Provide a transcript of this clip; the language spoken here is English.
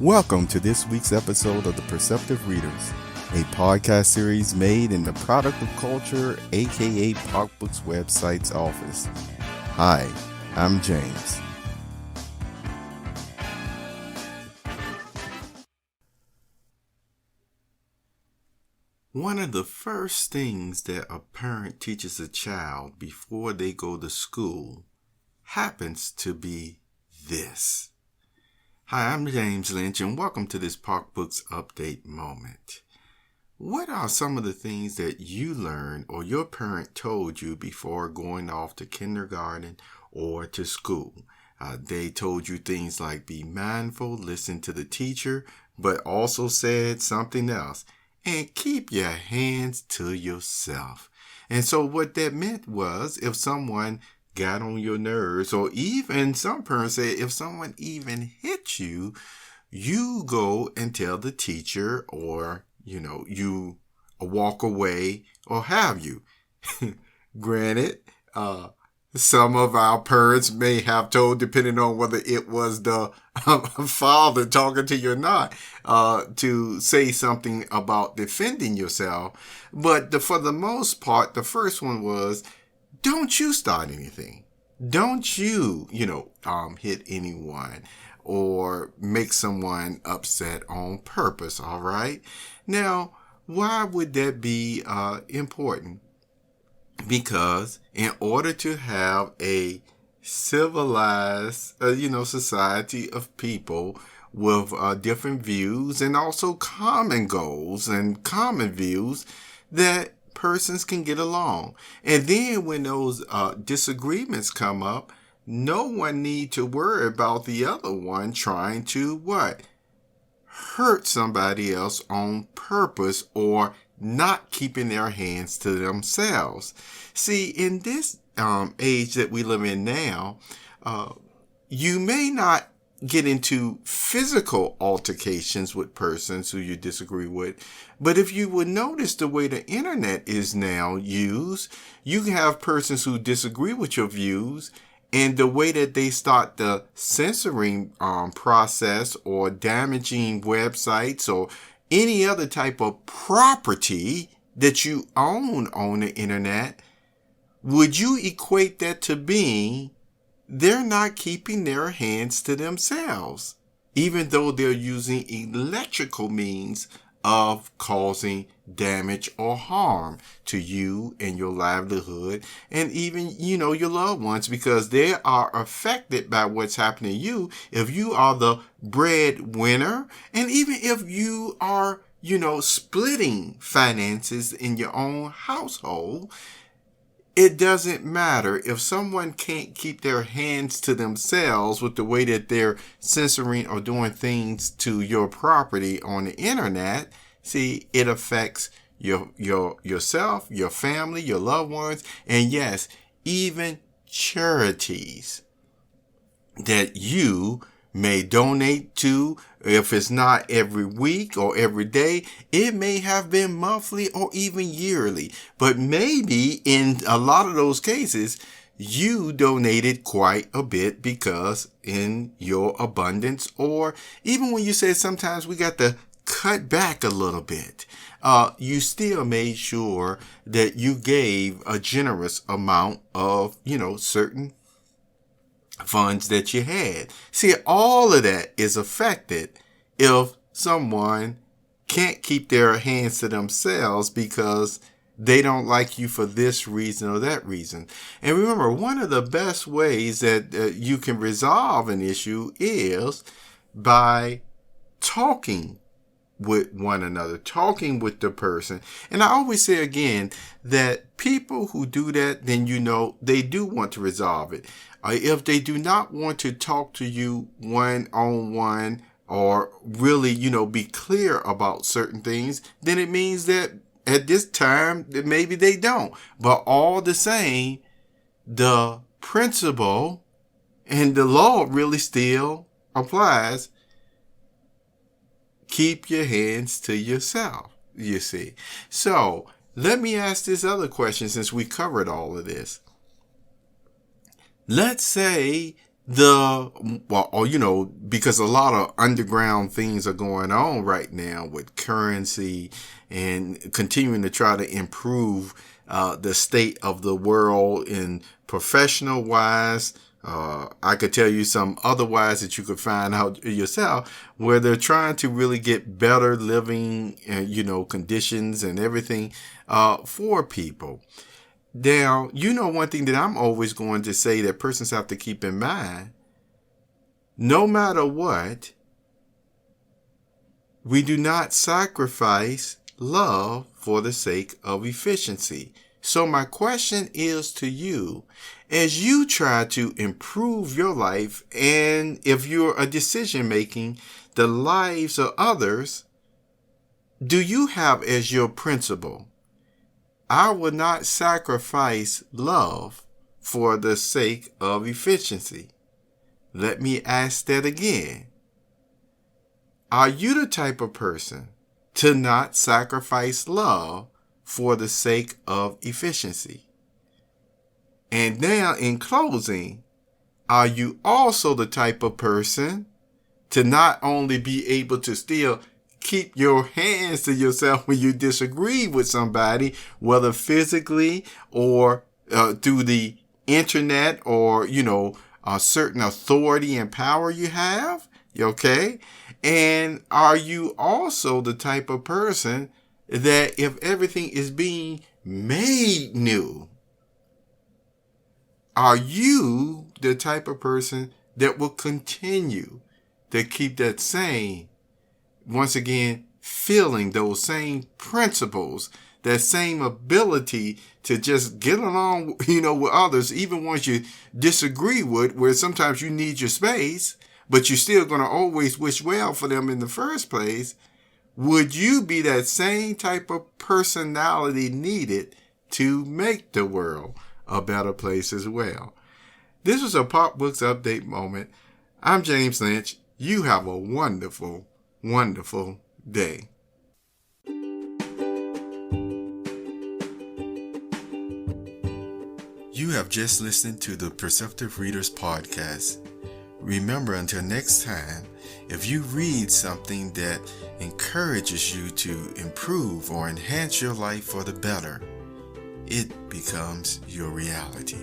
Welcome to this week's episode of The Perceptive Readers, a podcast series made in the Product of Culture, aka PocBooks website's office. Hi, I'm James. One of the first things that a parent teaches a child before they go to school happens to be this. Hi, I'm James Lynch, and welcome to this PocBooks Update moment. What are some of the things that you learned or your parent told you before going off to kindergarten or to school? They told you things like be mindful, listen to the teacher, but also said something else, and keep your hands to yourself. And so what that meant was if someone got on your nerves, or even some parents say if someone even hit you, you go and tell the teacher, or you walk away, or have you. Granted, some of our parents may have told, depending on whether it was the father talking to you or not, to say something about defending yourself. But for the most part, the first one was, don't you start anything. Don't you, hit anyone or make someone upset on purpose, all right? Now, why would that be important? Because in order to have a civilized, society of people with different views and also common goals and common views, that persons can get along. And then when those disagreements come up, no one need to worry about the other one trying to hurt somebody else on purpose or not keeping their hands to themselves. See, in this age that we live in now, you may not get into physical altercations with persons who you disagree with. But if you would notice the way the internet is now used, you can have persons who disagree with your views, and the way that they start the censoring process or damaging websites or any other type of property that you own on the internet, would you equate that to being they're not keeping their hands to themselves, even though they're using electrical means of causing damage or harm to you and your livelihood and even, your loved ones, because they are affected by what's happening to you if you are the breadwinner, and even if you are, splitting finances in your own household. It doesn't matter if someone can't keep their hands to themselves with the way that they're censoring or doing things to your property on the internet. See, it affects yourself, your family, your loved ones, and yes, even charities that you may donate to. If it's not every week or every day, it may have been monthly or even yearly. But maybe in a lot of those cases, you donated quite a bit because in your abundance, or even when you said sometimes we got to cut back a little bit, you still made sure that you gave a generous amount of, certain funds that you had. See, all of that is affected if someone can't keep their hands to themselves because they don't like you for this reason or that reason. And remember, one of the best ways that you can resolve an issue is by talking with one another, talking with the person. And I always say again that people who do that, then they do want to resolve it. If they do not want to talk to you one-on-one or really, be clear about certain things, then it means that at this time, that maybe they don't. But all the same, the principle and the law really still applies. Keep your hands to yourself, you see. So let me ask this other question since we covered all of this. Let's say because a lot of underground things are going on right now with currency and continuing to try to improve the state of the world in professional wise. I could tell you some otherwise that you could find out yourself, where they're trying to really get better living, conditions and everything for people. Now, one thing that I'm always going to say that persons have to keep in mind: no matter what, we do not sacrifice love for the sake of efficiency. So my question is to you, as you try to improve your life, and if you're a decision making, the lives of others, do you have as your principle, I will not sacrifice love for the sake of efficiency? Let me ask that again. Are you the type of person to not sacrifice love for the sake of efficiency? And now, in closing, are you also the type of person to not only be able to still keep your hands to yourself when you disagree with somebody, whether physically or through the internet, or, a certain authority and power you have? Okay? And are you also the type of person that if everything is being made new, are you the type of person that will continue to keep that same, once again, feeling, those same principles, that same ability to just get along, with others, even ones you disagree with, where sometimes you need your space, but you're still going to always wish well for them in the first place? Would you be that same type of personality needed to make the world a better place as well? This was a Pop Books Update moment. I'm James Lynch. You have a wonderful, wonderful day. You have just listened to the Perceptive Readers Podcast. Remember, until next time, if you read something that encourages you to improve or enhance your life for the better, it becomes your reality.